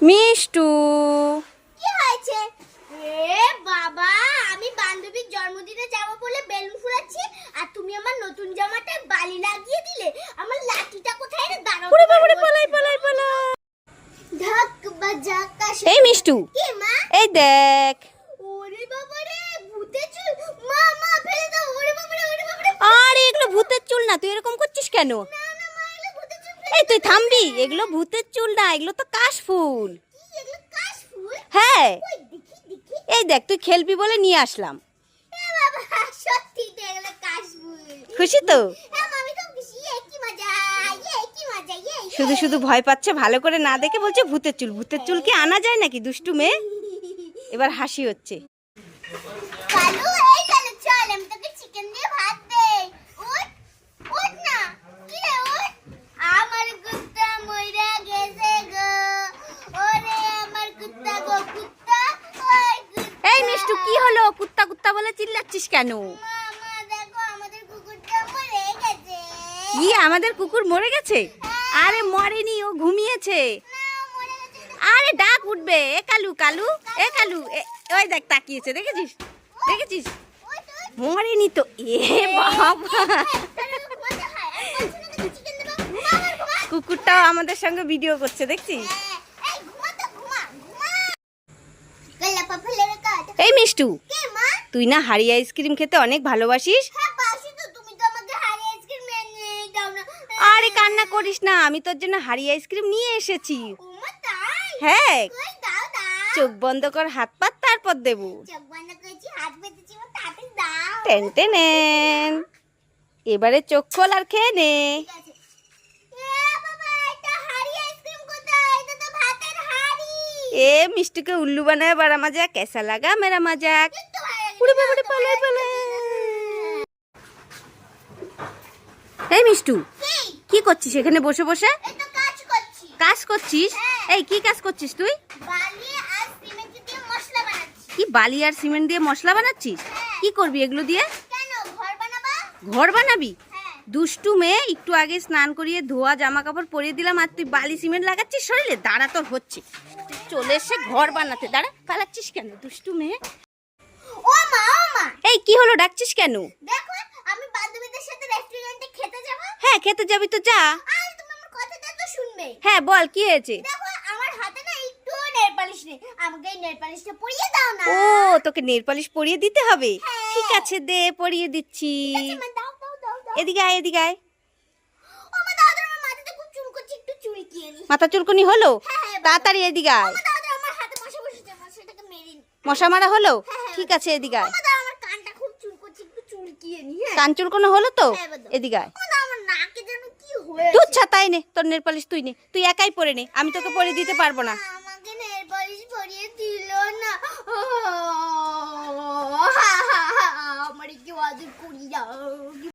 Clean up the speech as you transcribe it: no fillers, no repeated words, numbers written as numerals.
মিষ্টু কি হয়েছে? এ বাবা, আমি বান্ধবীর জন্মদিনে যাব বলে বেলুন ফুলাচ্ছি আর তুমি আমার নতুন জামাতে বালি লাগিয়ে দিলে। আমার লাঠিটা কোথায় রে? দাঁড়াও। ওরে বাবা রে, পালাই পালাই পালাই। ঢাক বাজা কাশি। এই মিষ্টু, কি মা? এই দেখ। ওরে বাবা রে, ভূতের চুল। মা মা ফেলে দাও। ওরে বাবা রে, ওরে বাবা রে। আরে এগুলো ভূতের চুল না, তুই এরকম করছিস কেন? না না মা, এগুলো ভূতের চুল। এই তুই থামবি, এগুলো ভূতের চুল না, এগুলো তো কাশফুল। কি এগুলো? কাশফুল? হ্যাঁ, ওই দেখি দেখি। এই দেখ, তুই খেলবি বলে নিয়ে আসলাম। এ বাবা, সত্যি তো এগুলো কাশফুল। খুশি তো? হ্যাঁ আমি তো খুশি। কি মজা, কি মজা। শুধু শুধু ভয় পাচ্ছে, ভালো করে না দেখে বলছে ভূতের চুল। ভূতের চুল কি আনা যায় নাকি দুষ্টু মেয়ে? এবার হাসি হচ্ছে। কালু, এই কালু চল, আমি তোকে চিকেন দিয়ে ভাত দেই। উঠ উঠ না। কি রে উঠ? আমার কুত্তা মইরা গেছে গো। ওরে আমার কুত্তা গো কুত্তা। ওই কুত্তা। এই মিষ্টু, কি হলো? কুত্তা কুত্তা বলে চিল্লাচ্ছিস কেন? মামা দেখো, আমাদের কুকুরটা মরে গেছে। কি, আমাদের কুকুর মরে গেছে? আরে মরেনি, ও ঘুমিয়েছে। না, মরে গেছে। আরে ডাক উঠবে। এ কালু, কালু, এ কালু, ওই দেখ তাকিয়েছে, দেখেছিস দেখেছিস? উঠ উঠ। মরেনি তো। এ বাবা, তাহলে ঘুমাতে হয়। আমি বলছি না তোকে চিকেন দেবো। ঘুমা, আমার ঘুমা। কুকুরটাও আমাদের সঙ্গে ভিডিও করছে, দেখছিস? এই ঘুমা তো ঘুমা ঘুমা। গলা পা ফেলে রেখা। এই মিষ্টু, কে মা? তুই না হাড়ি আইসক্রিম খেতে অনেক ভালোবাসিস? হ্যাঁ বাসি তো, তুমি তো আমাকে হাড়ি আইসক্রিম এনে দাও না। আরে কান্না করিস না, আমি তোর জন্য হাড়ি আইসক্রিম নিয়ে এসেছি। ওমা তাই? হ্যাঁ, কই দাও দাও। চোখ বন্ধ কর, হাত পাত, তারপর দেবো। চোখ বন্ধ করেছি, হাত বেঁধেছি, তাড়াতাড়ি দাও। টেন টেনেন। এবারে চোখ খোল আর খেয়ে নে। ঠিক আছে। এ বাবা, এটা হাড়ি আইসক্রিম কোথায়? এটা তো ভাতের হাড়ি। এ মিষ্টুকে উল্লু বানায় বড় মজা, কেসা লাগা মেরা মজাক? একটু ভালো লাগে। উড়ে বাবারে, পালাই পালাই। এই মিষ্টু, কি? কি করছিস এখানে বসে বসে? এই তো কাজ করছি। কাজ করছিস? হ্যাঁ। এই কি কাজ করছিস তুই? বালি আর সিমেন্ট দিয়ে মশলা বানাচ্ছি। কি বালি আর সিমেন্ট দিয়ে মশলা বানাচ্ছিস? হ্যাঁ। কি করবি এগুলো দিয়ে? কেন, ঘর বানাবা? ঘর বানাবি? হ্যাঁ। দুষ্টু মেয়ে, একটু আগে স্নান করিয়ে ধোয়া জামা কাপড় পরিয়ে দিলাম আর তুই বালি সিমেন্ট লাগাচ্ছিস শরীরে? দাঁড়া, তোর হচ্ছে। তুই চলে এসে ঘর বানাতে, দাঁড়া, পালাচ্ছিস কেন দুষ্টু মেয়ে? ও মা ও মা, এই কি হলো, ডাকছিস কেন? দেখো আমি বান্ধবীদের সাথে রেস্টুরেন্টে খেতে যাব। হ্যাঁ, খেতে যাবি তো যা। আর তুমি আমার কথাটা তো শুনবে। হ্যাঁ বল, কি হয়েছে? দেখো আমার হাতে না একটু নেল পালিশ নেই, আমাকে এই নেল পালিশটা পরিয়ে দাও না। ও, তোকে নেল পালিশ পরিয়ে দিতে হবে? হ্যাঁ। ঠিক আছে, দে, পরিয়ে দিচ্ছি। আচ্ছা, মা, দাও দাও দাও দাও। এদিকে আয়, এদিকে আয়। ও মা, দাও দাও, আমার মাথাতে খুব চুল করছে, একটু চুলকিয়ে নি। মাথা চুলকুনি হলো? হ্যাঁ, হ্যাঁ, তাড়াতাড়ি এদিকে ও আয়। মা, দাও দাও, আমার হাতে মশা বসেছে, মশাটাকে মেরে নি। মশা মারা হলো? হ্যাঁ। ঠিক আছে, এদিকে ও আয়। মা, দাও, আমার কানটা খুব চুল করছে, একটু চুলকিয়ে নি। হ্যাঁ। কান চুলকুনো হলো তো? হ্যাঁ, এবার দাও। এদিকে আয়। ও মা, দাও, আমার নাকে যেন কি হয়েছে। তুই ছাতাই নে, তোর নেল পালিশ তুই নে, তুই একাই পরে নে, আমি তোকে পরে দিতে পারবো না। আমার